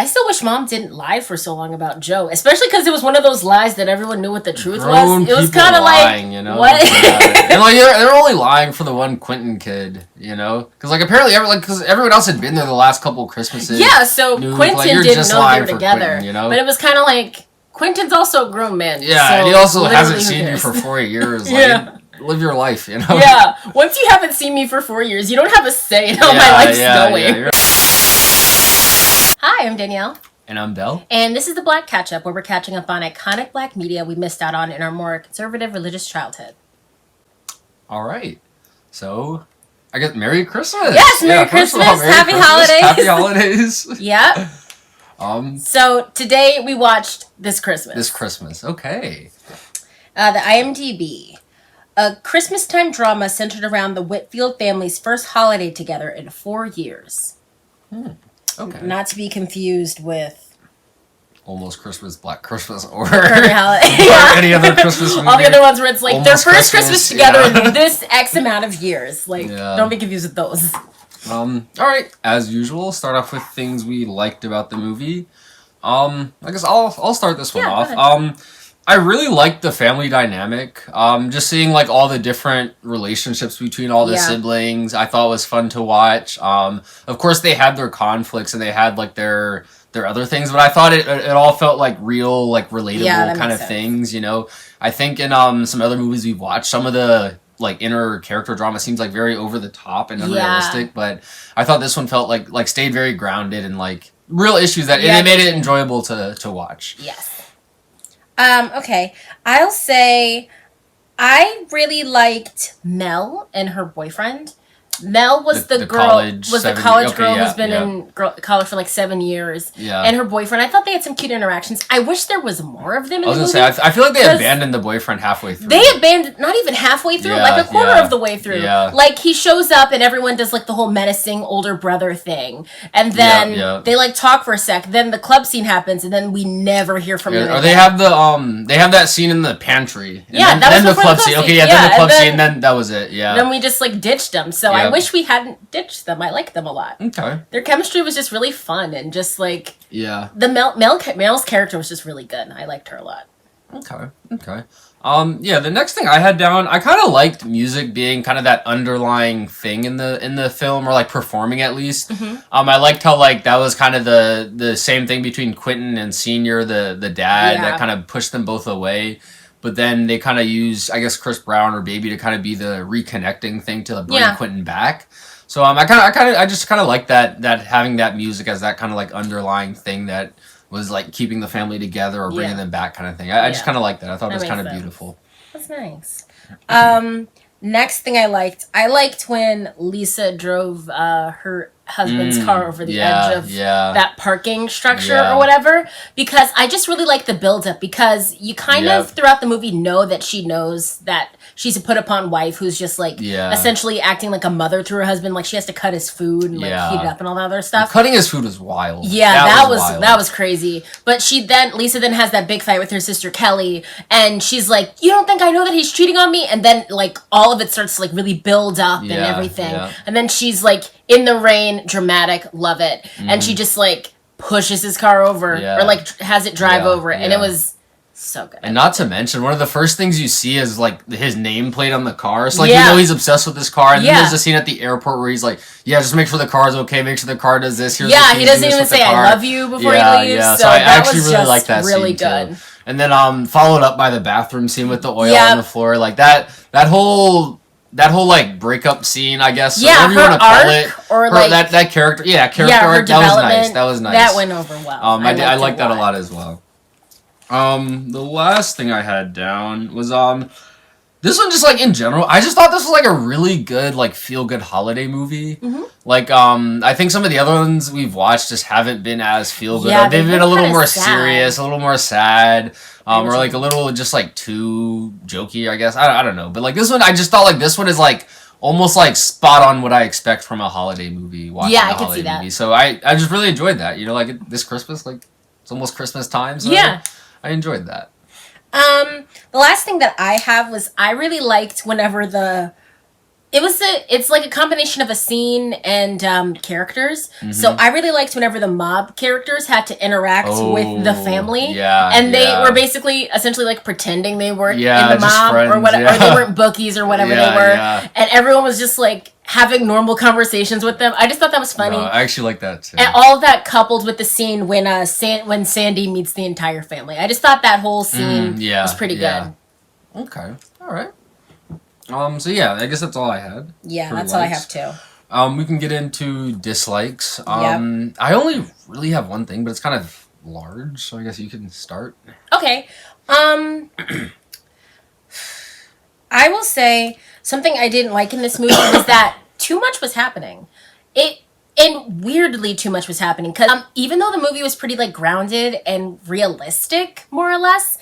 I still wish Mom didn't lie for so long about Joe, especially because it was one of those lies that everyone knew what the truth was. It was kind of like, you know? what? Yeah. And like they're only lying for the one Quentin kid, you know? Because like apparently, because everyone else had been there the last couple of Christmases. Yeah, so Quentin didn't know they were together, Quentin, you know? But it was kind of like Quentin's also a grown man. Yeah, so and he also hasn't seen you for 4 years. Like, yeah. Live your life, you know? Yeah, once you haven't seen me for 4 years, you don't have a say in how my life's going. Yeah, Hi, I'm Danielle. And I'm Del. And this is the Black Catch-Up, where we're catching up on iconic Black media we missed out on in our more conservative religious childhood. All right. So, I guess Merry Christmas. Yes, Merry Christmas. Happy holidays. Happy holidays. Yeah. So, today we watched This Christmas. Okay. The IMDb. A Christmas-time drama centered around the Whitfield family's first holiday together in 4 years. Okay. Not to be confused with Almost Christmas, Black Christmas, or any other Christmas movie. All the other ones where it's like Almost their first Christmas together in this X amount of years. Like, don't be confused with those. All right. As usual, start off with things we liked about the movie. I guess I'll start this one off. I really liked the family dynamic. Just seeing like all the different relationships between all the siblings, I thought was fun to watch. Of course, they had their conflicts and they had like their other things, but I thought it all felt like real, like relatable kind of things. You know, I think in some other movies we've watched, some of the like inner character drama seems like very over the top and unrealistic, but I thought this one felt like stayed very grounded and like real issues that and it made it enjoyable to watch. Yes. Okay. I'll say I really liked Mel and her boyfriend. Mel was the girl, the college girl who's been in college for like 7 years. Yeah. And her boyfriend. I thought they had some cute interactions. I wish there was more of them in the movie. I was going to say, I feel like they abandoned the boyfriend halfway through. They abandoned, not even halfway through, like a quarter of the way through. Yeah. Like, he shows up and everyone does like the whole menacing older brother thing. And then they like talk for a sec. Then the club scene happens and then we never hear from them. Or they have they have that scene in the pantry. And that then was the club scene. Okay, then the club scene, then that was it. Yeah. Then we just like ditched them. So I wish we hadn't ditched them. I like them a lot. Okay. Their chemistry was just really fun and just like the Mel's character was just really good. I liked her a lot. Okay. The next thing I had down, I kind of liked music being kind of that underlying thing in the film, or like performing at least. I liked how like that was kind of the same thing between Quentin and Senior, the dad, that kind of pushed them both away. But then they kind of use, I guess, Chris Brown or Baby to kind of be the reconnecting thing to bring Quentin back. So I just kind of like that having that music as that kind of like underlying thing that was like keeping the family together or bringing them back kind of thing. I just kind of liked that. I thought it was kind of beautiful. That's nice. Next thing I liked when Lisa drove her husband's car over the edge of that parking structure or whatever, because I just really like the build-up, because you kind of throughout the movie know that she knows that she's a put-upon wife who's just like essentially acting like a mother to her husband, like she has to cut his food and like heat it up and all that other stuff. Cutting his food was wild. That was crazy. But Lisa then has that big fight with her sister Kelly, and she's like, "You don't think I know that he's cheating on me?" And then like all of it starts to like really build up and everything. And then she's like in the rain, dramatic, love it. And she just like pushes his car over or like has it drive over it. And it was so good. And not to mention, one of the first things you see is like his nameplate on the car. So like you know he's obsessed with this car. And then there's a scene at the airport where he's like, just make sure the car's okay, make sure the car does this. Here's he doesn't even say I love you before he leaves. Yeah, so I actually really like that scene too. And then followed up by the bathroom scene with the oil on the floor. Like that whole like breakup scene, I guess, whatever you want to call it, or like that character, arc, that was nice. That went over well. I liked that a lot as well. The last thing I had down was this one, just like in general, I just thought this was like a really good like feel good holiday movie. Like I think some of the other ones we've watched just haven't been as feel good. They've been a little more serious, a little more sad. Or like a little just like too jokey, I guess. I don't know. But like this one, I just thought like this one is like almost like spot on what I expect from a holiday movie. I can see that. Movie. So I just really enjoyed that. You know, like this Christmas, like it's almost Christmas time. So I enjoyed that. The last thing that I have was I really liked whenever It's like a combination of a scene and characters. So I really liked whenever the mob characters had to interact with the family. Yeah, and they were basically essentially like pretending they weren't in the just mob friends, or whatever, or they weren't bookies or whatever they were, and everyone was just like having normal conversations with them. I just thought that was funny. No, I actually like that too. And all of that coupled with the scene when Sandy meets the entire family. I just thought that whole scene was pretty good. Okay, all right. So yeah, I guess that's all I had. Yeah, that's all I have too. We can get into dislikes. I only really have one thing, but it's kind of large, so I guess you can start. Okay. I will say something I didn't like in this movie was that too much was happening. And weirdly too much was happening because even though the movie was pretty like grounded and realistic, more or less,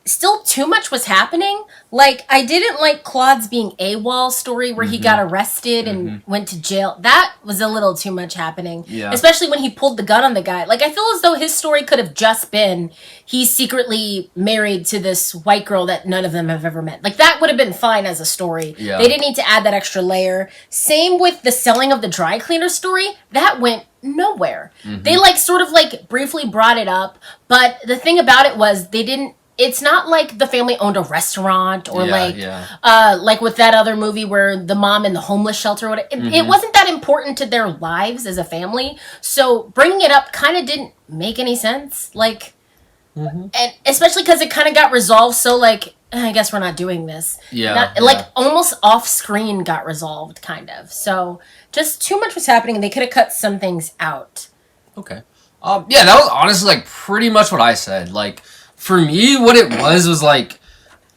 still too much was happening. Like, I didn't like Claude's being AWOL story where he got arrested and went to jail. That was a little too much happening. Yeah. Especially when he pulled the gun on the guy. Like, I feel as though his story could have just been he's secretly married to this white girl that none of them have ever met. Like, that would have been fine as a story. Yeah. They didn't need to add that extra layer. Same with the selling of the dry cleaner story. That went nowhere. They, like, sort of, like, briefly brought it up. But the thing about it was they didn't. It's not like the family owned a restaurant or like with that other movie where the mom in the homeless shelter or whatever. It wasn't that important to their lives as a family. So bringing it up kind of didn't make any sense. Like, and especially because it kind of got resolved. So like, I guess we're not doing this. Like almost off screen got resolved kind of. So just too much was happening. They could have cut some things out. Okay. Yeah, that was honestly like pretty much what I said. Like, for me, what it was like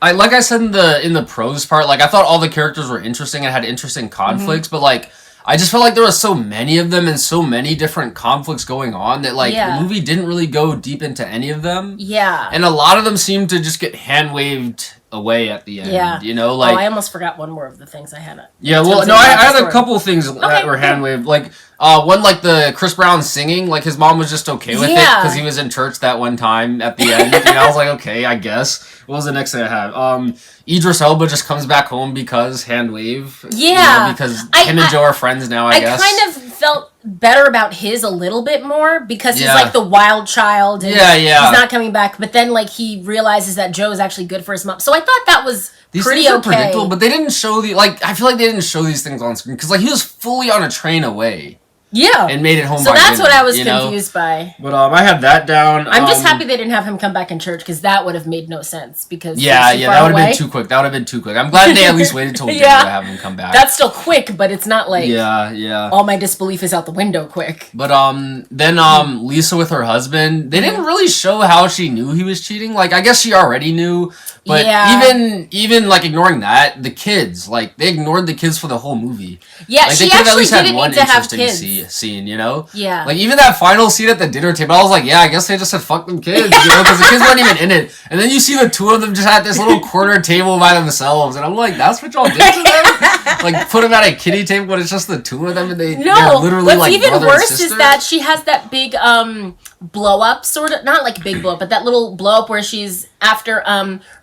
I said in the prose part, like I thought all the characters were interesting and had interesting conflicts, but like I just felt like there was so many of them and so many different conflicts going on that like the movie didn't really go deep into any of them. Yeah. And a lot of them seemed to just get hand waved away at the end. Yeah. You know, like I almost forgot one more of the things I had. I had a couple of things that were hand waved. Like one, like the Chris Brown singing, like his mom was just okay with it because he was in church that one time at the end. I was like, okay, I guess. What was the next thing I had? Idris Elba just comes back home because hand wave. Yeah. Because him and Joe are friends now, I guess. I kind of felt better about his a little bit more because he's like the wild child and he's not coming back. But then like he realizes that Joe is actually good for his mom. So I thought that was pretty okay. Predictable, but they didn't show I feel like they didn't show these things on screen because like he was fully on a train away. Yeah. And made it home so by that's dinner, what I was confused by. But I had that down. I'm just happy they didn't have him come back in church because that would have made no sense because that would have been too quick. I'm glad they at least waited till dinner to have him come back. That's still quick, but it's not like all my disbelief is out the window quick. But then Lisa with her husband, they didn't really show how she knew he was cheating. Like I guess she already knew. But even like ignoring that, the kids, like they ignored the kids for the whole movie. Yeah, like, she actually didn't need to have kids. Scene, you know? Yeah. Like even that final scene at the dinner table, I was like, yeah, I guess they just said fuck them kids, you know, because the kids weren't even in it. And then you see the two of them just at this little corner table by themselves, and I'm like, that's what y'all did to them? Like put them at a kiddie table when it's just the two of them, and they're literally what's like even worse is that she has that big blow up sort of, not like big blow up, but that little blow up where she's after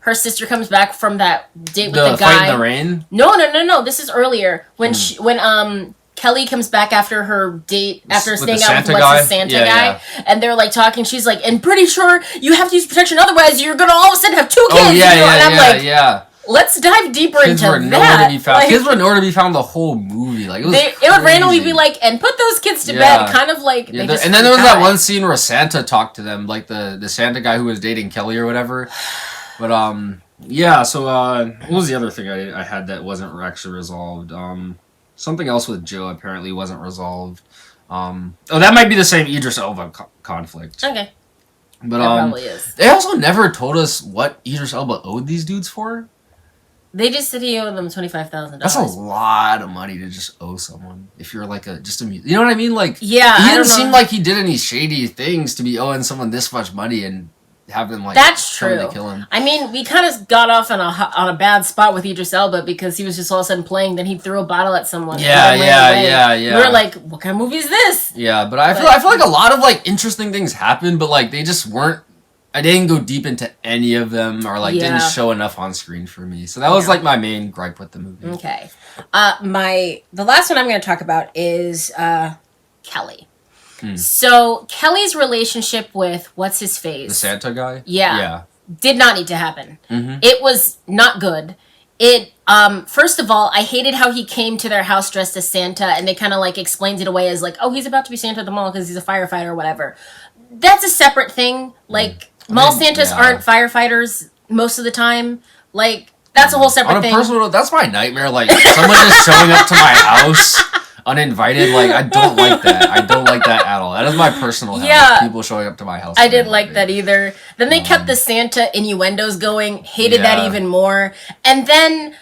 her sister comes back from that date with the guy. Fight in the rain? No. This is earlier when Kelly comes back after her date, after staying out with the Santa guy, and they're like talking. She's like, "And pretty sure you have to use protection, otherwise you're gonna all of a sudden have two kids." And I'm like, let's dive deeper into that. Kids were nowhere to be found the whole movie. Like it would randomly be like, "And put those kids to bed," kind of like. And then there was that one scene where Santa talked to them, like the Santa guy who was dating Kelly or whatever. But so what was the other thing I had that wasn't actually resolved? Something else with Joe apparently wasn't resolved. That might be the same Idris Elba conflict. Okay. But probably is. They also never told us what Idris Elba owed these dudes for. They just said he owed them $25,000. That's a lot of money to just owe someone if you're like you know what I mean? Like he didn't seem like he did any shady things to be owing someone this much money and have them like that's true. To kill him. I mean, we kind of got off on a bad spot with Idris Elba because he was just all of a sudden playing. Then he threw a bottle at someone. Yeah. We were like, "What kind of movie is this?" Yeah, but I feel like a lot of like interesting things happened, but like they just weren't I didn't go deep into any of them, or like didn't show enough on screen for me. So that was like my main gripe with the movie. Okay. The last one I'm going to talk about is Kelly. So Kelly's relationship with what's his face? The Santa guy? Yeah. Did not need to happen. It was not good. It first of all, I hated how he came to their house dressed as Santa, and they kind of like explained it away as like, oh, he's about to be Santa at the mall because he's a firefighter or whatever. That's a separate thing. Like mall Santas aren't firefighters most of the time. Like that's a whole separate thing. On a personal note, that's my nightmare. Like someone just showing up to my house uninvited. Like I don't like that. I don't like that at all. That is my personal hell. Yeah, people showing up to my house. I didn't like that either. Then they kept the Santa innuendos going. Hated that even more. And then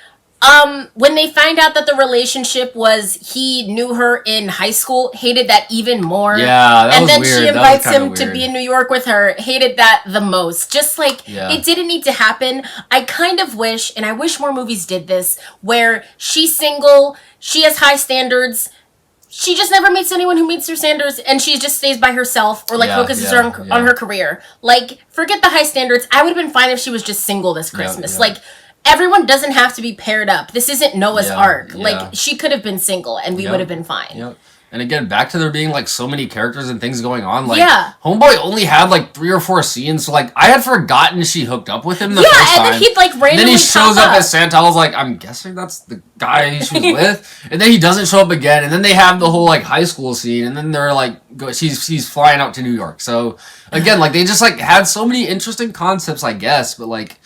when they find out that the relationship was he knew her in high school, hated that even more. Yeah, that was weird. And then she invites him to be in New York with her, hated that the most. Just like, it didn't need to happen. I kind of wish, and I wish more movies did this, where she's single, she has high standards, she just never meets anyone who meets her standards, and she just stays by herself or like focuses on her career. Like, forget the high standards. I would have been fine if she was just single this Christmas. Like, everyone doesn't have to be paired up. This isn't Noah's Ark. Like, she could have been single, and we would have been fine. And again, back to there being like so many characters and things going on. Like, Homeboy only had like 3 or 4 scenes, so like I had forgotten she hooked up with him the first time. And then he'd like randomly then he shows up as Santa. I was like, I'm guessing that's the guy she was with. And then he doesn't show up again. And then they have the whole like high school scene. And then they're like, she's flying out to New York. So again, like they just like had so many interesting concepts, I guess, but like.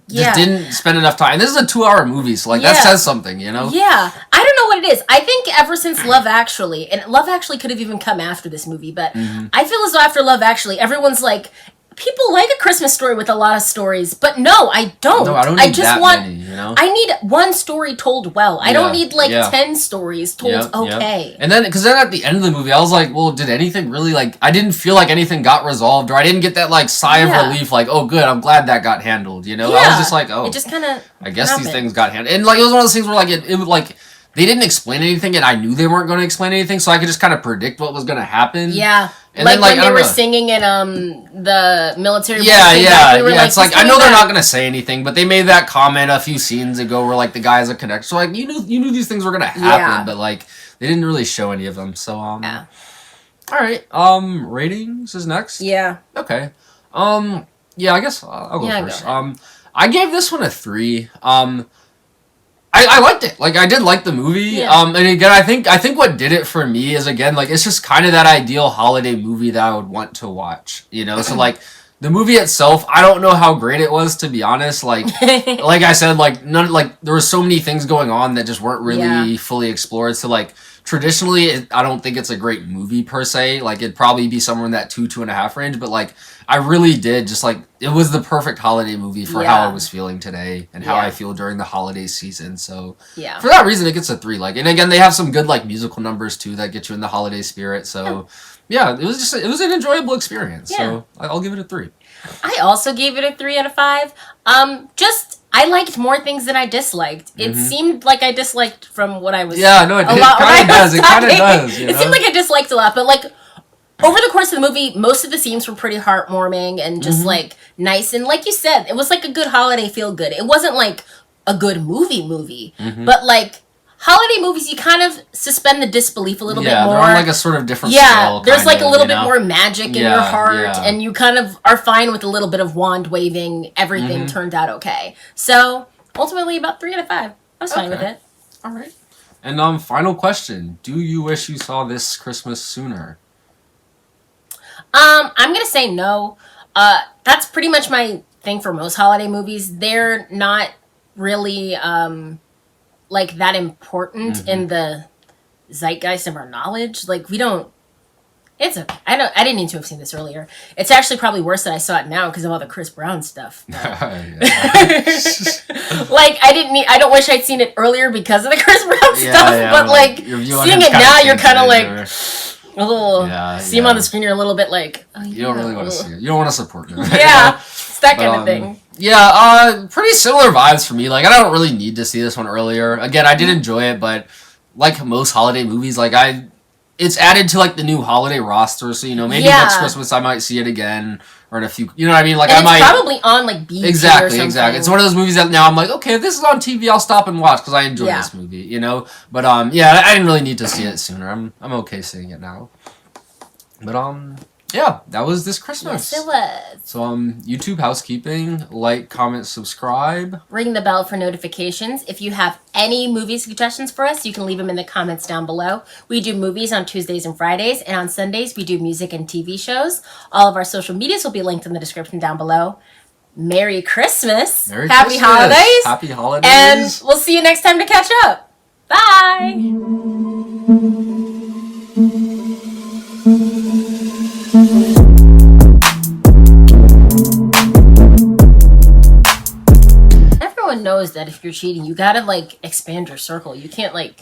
Just didn't spend enough time. This is a 2-hour movie, so like that says something, you know? Yeah. I don't know what it is. I think ever since Love Actually, and Love Actually could have even come after this movie, but I feel as though after Love Actually, everyone's like, people like A Christmas Story with a lot of stories, but no, I don't. No, I don't need many, you know? I need one story told well. I don't need like 10 stories told okay. And then, because then at the end of the movie, I was like, well, did anything really, like, I didn't feel like anything got resolved, or I didn't get that, like, sigh of relief, like, oh, good, I'm glad that got handled, you know? I was just like, oh. It just kind of I guess these things got handled. And, like, it was one of those things where, like, it was, like, they didn't explain anything, and I knew they weren't going to explain anything, so I could just kind of predict what was going to happen. Yeah. And like, when they were singing in the military. It's like, I know they're not going to say anything, but they made that comment a few scenes ago where, like, the guy's a connector. So, like, you knew these things were going to happen, but, like, they didn't really show any of them. So, All right. Ratings is next? Yeah. Okay. I guess I'll go first. I gave this one a 3. I liked it. Like, I did like the movie. And again, I think what did it for me is, again, like, it's just kind of that ideal holiday movie that I would want to watch, you know? So, like, the movie itself, I don't know how great it was, to be honest. Like, like I said, like, there were so many things going on that just weren't really fully explored. So, like, traditionally, I don't think it's a great movie, per se. Like, it'd probably be somewhere in that 2.5 range. But, like, I really did just, like, it was the perfect holiday movie for how I was feeling today and how I feel during the holiday season. So, for that reason, it gets a 3. Like, and again, they have some good, like, musical numbers, too, that get you in the holiday spirit. So, it was an enjoyable experience. So, I'll give it a 3. I also gave it a 3 out of 5. I liked more things than I disliked. It seemed like I disliked from what I was. Yeah, no, it kind of does. It kind of does. It seemed like I disliked a lot, but like over the course of the movie, most of the scenes were pretty heartwarming and just like nice. And like you said, it was like a good holiday feel good. It wasn't like a good movie, but like holiday movies, you kind of suspend the disbelief a little bit more. Yeah, they're on like a sort of different scale. There's like a little bit more magic in your heart, and you kind of are fine with a little bit of wand waving. Everything turned out okay. So ultimately, about 3 out of 5. I was fine with it. All right. And final question: do you wish you saw this Christmas sooner? I'm gonna say no. That's pretty much my thing for most holiday movies. They're not really like that important in the zeitgeist of our knowledge. Like we don't. It's okay. I didn't need to have seen this earlier. It's actually probably worse that I saw it now because of all the Chris Brown stuff. Like I don't wish I'd seen it earlier because of the Chris Brown stuff. But like seeing it now, you're kind of like. See him on the screen, you're a little bit like... Oh, you don't really want to see it. You don't want to support him. Yeah, it's that kind of thing. Yeah, pretty similar vibes for me. Like, I don't really need to see this one earlier. Again, I did enjoy it, but like most holiday movies, like, I it's added to like the new holiday roster, so maybe next Christmas I might see it again, or in a few, what I mean, like, and I might probably on like BT exactly. It's one of those movies that now I'm like, okay, if this is on TV, I'll stop and watch because I enjoy this movie, But I didn't really need to see it sooner. I'm okay seeing it now. But yeah, that was this Christmas. Yes, it was. So YouTube housekeeping, like, comment, subscribe. Ring the bell for notifications. If you have any movie suggestions for us, you can leave them in the comments down below. We do movies on Tuesdays and Fridays, and on Sundays we do music and TV shows. All of our social medias will be linked in the description down below. Merry Christmas. Happy holidays. Happy holidays. And we'll see you next time to catch up. Bye. Everyone knows that if you're cheating, you gotta like expand your circle. You can't like.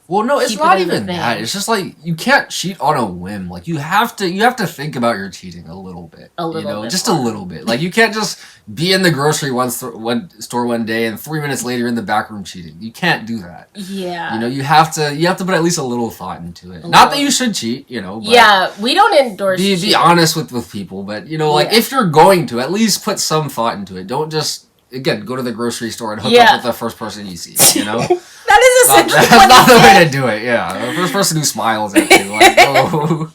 Well, no, it's not even that. It's just like you can't cheat on a whim. Like you have to think about your cheating a little bit. A little bit. Just a little bit. Like you can't just be in the grocery store one day and 3 minutes later in the back room cheating. You can't do that. Yeah. You have to put at least a little thought into it. Not that you should cheat, but yeah, we don't endorse be honest with people, but like if you're going to, at least put some thought into it. Don't just go to the grocery store and hook up with the first person you see, That is essentially that's not the way to do it, yeah. The first person who smiles at you, like, oh.